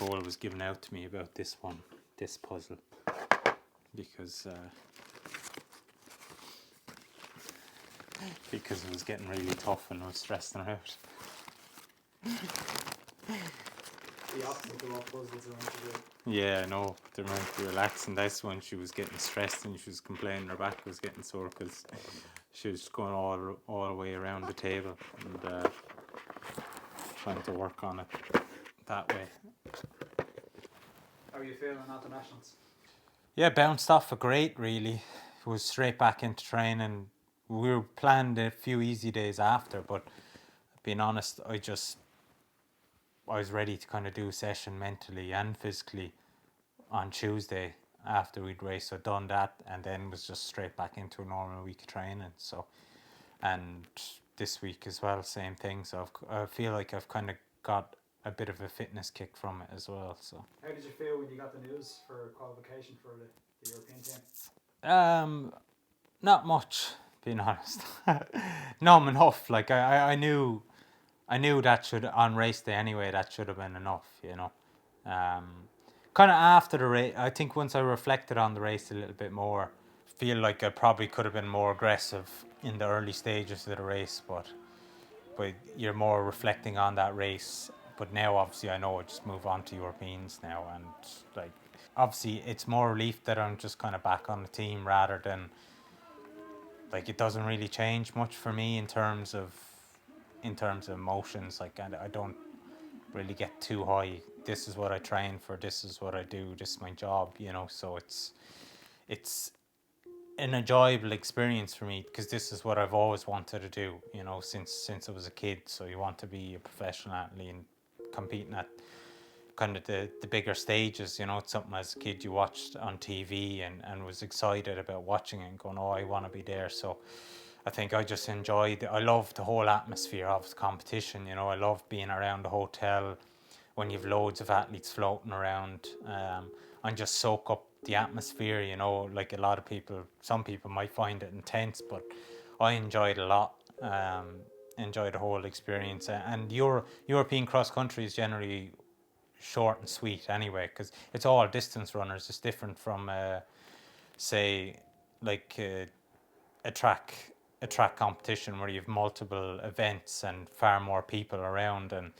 control was given out to me about this puzzle, because it was getting really tough and I was stressing her out. The opposite of what puzzles are meant to do. Yeah, no, they're meant to be relaxing. This one, she was getting stressed and she was complaining her back was getting sore because she was going all the way around the table and trying to work on it that way. How are you feeling at the Nationals? Yeah, bounced off a great, really. It was straight back into training. We were planned a few easy days after, but being honest, I was ready to kind of do a session mentally and physically on Tuesday after we'd raced. So done that, and then was just straight back into a normal week of training. So, and this week as well, same thing. So I feel like I've kind of got a bit of a fitness kick from it as well. So how did you feel when you got the news for qualification for the European team? Not much, being honest. Numb enough. Like I knew that should, on race day anyway, that should have been enough, you know. Kind of after the race, I think once I reflected on the race a little bit more, feel like I probably could have been more aggressive in the early stages of the race, but you're more reflecting on that race. But now obviously I know I just move on to Europeans now, and like obviously it's more relief that I'm just kind of back on the team rather than, like, it doesn't really change much for me in terms of emotions. Like I don't really get too high. This is what I train for, this is what I do, this is my job, you know. So it's an enjoyable experience for me because this is what I've always wanted to do, you know, since I was a kid. So you want to be a professional athlete and competing at kind of the bigger stages, you know. It's something as a kid you watched on TV and was excited about watching it and going, oh, I want to be there. So I think I just enjoyed it. I love the whole atmosphere of the competition, you know. I love being around the hotel when you've loads of athletes floating around and just soak up the atmosphere, you know. Like a lot of people, some people might find it intense, but I enjoyed it a lot. Enjoyed the whole experience. And European cross country is generally short and sweet anyway, because it's all distance runners. It's different from say like a track competition where you have multiple events and far more people around, and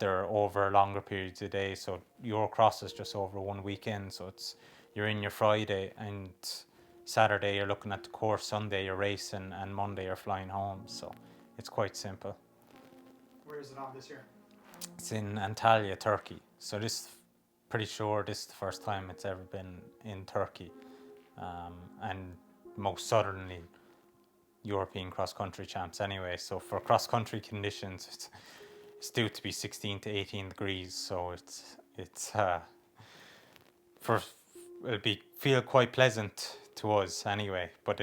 they're over longer periods of day. So Eurocross is just over one weekend, so you're in your Friday and Saturday you're looking at the course, Sunday you're racing, and Monday you're flying home. So it's quite simple. Where is it on this year? It's in Antalya, Turkey. So pretty sure this is the first time it's ever been in Turkey, and most southernly European cross-country champs anyway. So for cross-country conditions, it's due to be 16 to 18 degrees. So it'll feel quite pleasant to us anyway, but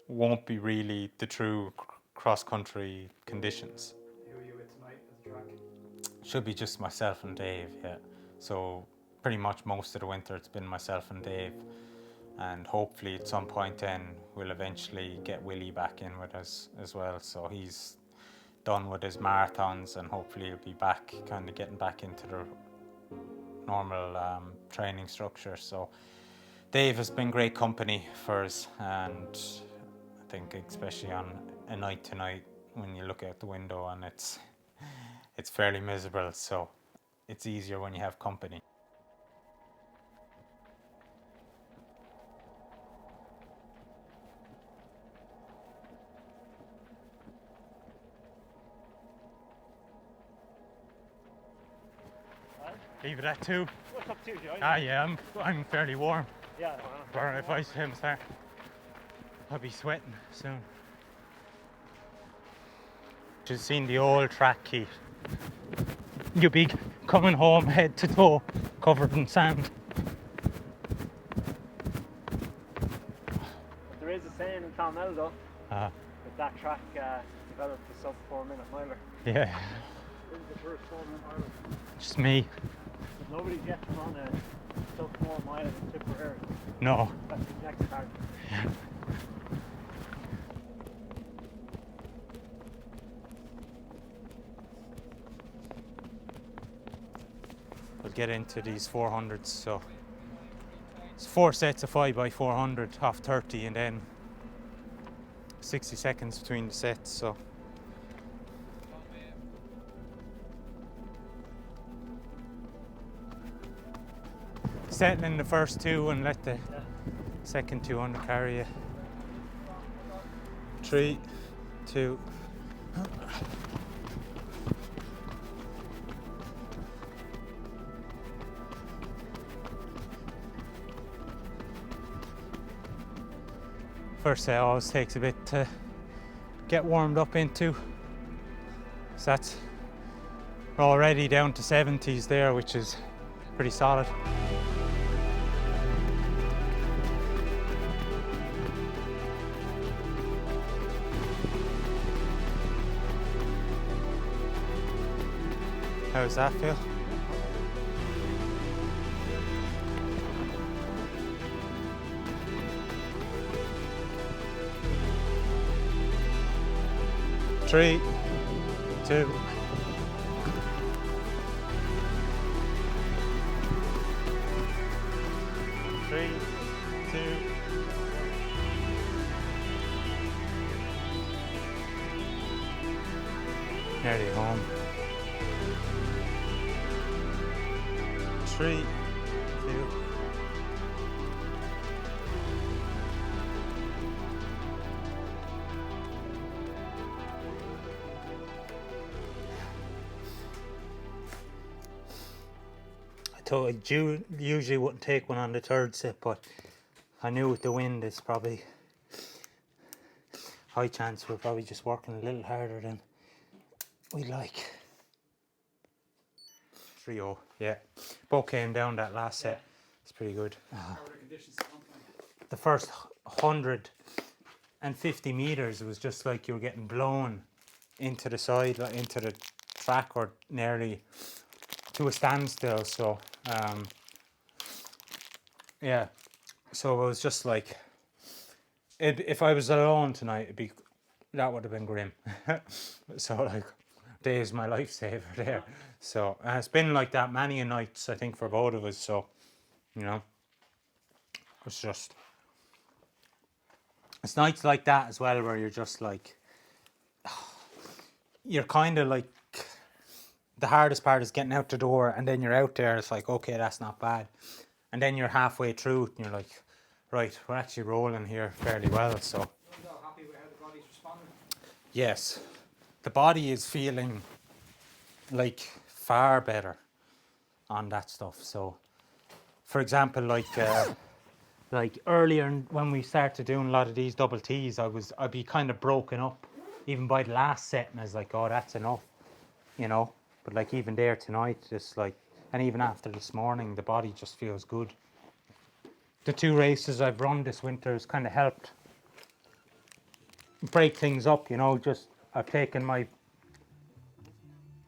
won't be really the true cross-country conditions. Who are you with tonight at the track? Should be just myself and Dave, yeah. So pretty much most of the winter it's been myself and Dave, and hopefully at some point then we'll eventually get Willie back in with us as well. So he's done with his marathons and hopefully he'll be back, kind of getting back into the normal training structure. So Dave has been great company for us, and I think especially on a night tonight when you look out the window and it's fairly miserable, so it's easier when you have company. Leave it at 2. What's up to you, Joe? Yeah, I'm fairly warm. Yeah. But if I swim there, I'll be sweating soon. Just seen the old track, Keith. You'll be coming home head to toe, covered in sand. There is a saying in Clonmel though, that track developed a sub 4 minute miler. Yeah. This is the first 4 minute miler. Just me. But nobody's yet run a sub 4 mile in Tipperary. No. That's the next part. we'll get into these 400s. So it's 4 sets of 5 by 400 off 30, and then 60 seconds between the sets. So settle in the first two and let the second 200 carry you. 3, 2. First set always takes a bit to get warmed up into. So that's already down to 70s there, which is pretty solid. How does that feel? Three, 2. Three, 2. Nearly home. 3, 2. I usually wouldn't take one on the third set, but I knew with the wind it's probably high chance we're probably just working a little harder than we like. 3-0, yeah. Both came down that last set. It's pretty good. The first 150 meters was just like you were getting blown into the side, like into the track, or nearly to a standstill. So yeah, so it was just like, if I was alone tonight, that would have been grim. So like, Dave's my lifesaver there. So it's been like that many a nights, I think, for both of us. So it's nights like that as well where you're just like, you're kind of like, the hardest part is getting out the door, and then you're out there, it's like, okay, that's not bad. And then you're halfway through and you're like, right, we're actually rolling here fairly well. So You're happy with how the body's responding? yes, the body is feeling like far better on that stuff. So for example, like earlier when we started doing a lot of these double T's, I'd be kind of broken up even by the last set, and I was like, oh, that's enough, but like even there tonight, just like, and even after this morning, the body just feels good. The 2 races I've run this winter has kind of helped break things up, just I've taken my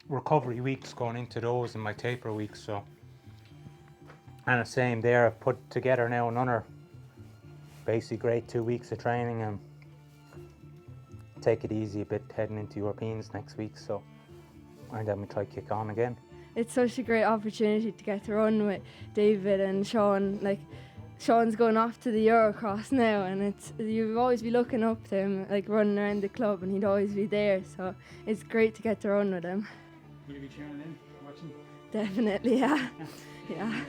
recovery weeks going into those and my taper weeks. So, and the same there, I've put together now another basically great 2 weeks of training, and take it easy a bit heading into Europeans next week. So, and then we try to kick on again. It's such a great opportunity to get to run with David and Sean. Like, Sean's going off to the Eurocross now, and you'll always be looking up to him, like running around the club, and he'd always be there. So it's great to get to run with him. Will you be tuning in, watching? Definitely, yeah. Yeah.